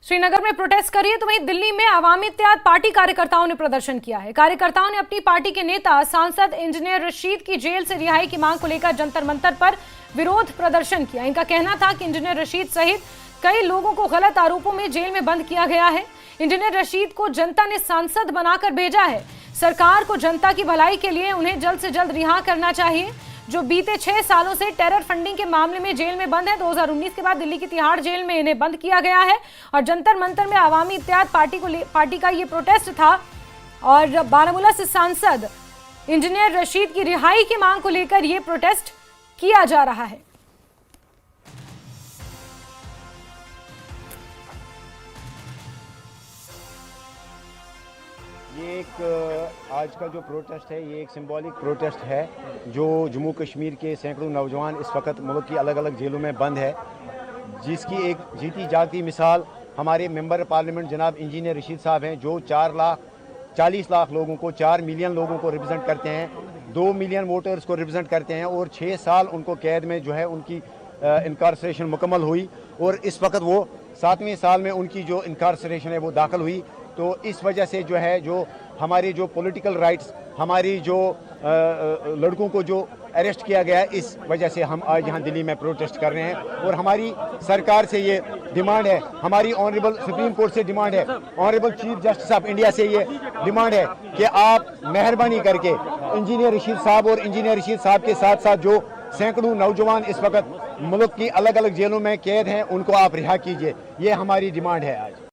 श्रीनगर में प्रोटेस्ट करिए तो वहीं दिल्ली में आवामी इत्तेहाद पार्टी कार्यकर्ताओं ने प्रदर्शन किया है। कार्यकर्ताओं ने अपनी पार्टी के नेता सांसद इंजीनियर रशीद की जेल से रिहाई की मांग को लेकर जंतर मंतर पर विरोध प्रदर्शन किया। इनका कहना था कि इंजीनियर रशीद सहित कई लोगों को गलत आरोपों में जेल में बंद किया गया है। इंजीनियर रशीद को जनता ने सांसद बनाकर भेजा है। सरकार को जनता की भलाई के लिए उन्हें जल्द से जल्द रिहा करना चाहिए, जो बीते 6 सालों से टेरर फंडिंग के मामले में जेल में बंद है। 2019 के बाद दिल्ली की तिहाड़ जेल में इन्हें बंद किया गया है और जंतर मंतर में आवामी इत्तेहाद पार्टी का ये प्रोटेस्ट था और बारामूला से सांसद इंजीनियर रशीद की रिहाई की मांग को लेकर ये प्रोटेस्ट किया जा रहा है। ये एक आज का जो प्रोटेस्ट है ये एक सिंबॉलिक प्रोटेस्ट है जो जम्मू कश्मीर के सैकड़ों नौजवान इस वक्त मुल्क की अलग अलग जेलों में बंद है, जिसकी एक जीती जागती मिसाल हमारे मेंबर पार्लियामेंट जनाब इंजीनियर रशीद साहब हैं, जो 4,40,00,000 लोगों को 4 मिलियन लोगों को रिप्रेजेंट करते हैं, 2 मिलियन वोटर्स को रिप्रेजेंट करते हैं और 6 साल उनको कैद में जो है उनकी इनकारसरेशन मुकम्मल हुई और इस वक्त वो 7वें साल में उनकी जो इनकारसरेशन है वो दाखिल हुई। तो इस वजह से जो है जो हमारी जो पॉलिटिकल राइट्स, हमारी जो लड़कों को जो अरेस्ट किया गया है, इस वजह से हम आज यहाँ दिल्ली में प्रोटेस्ट कर रहे हैं और हमारी सरकार से ये डिमांड है, हमारी ऑनरेबल सुप्रीम कोर्ट से डिमांड है, honourable chief justice of India से ये डिमांड है कि आप मेहरबानी करके इंजीनियर रशीद साहब और इंजीनियर रशीद साहब के साथ साथ जो सैकड़ों नौजवान इस वक्त मुल्क की अलग अलग जेलों में कैद हैं उनको आप रिहा कीजिए। ये हमारी डिमांड है आज।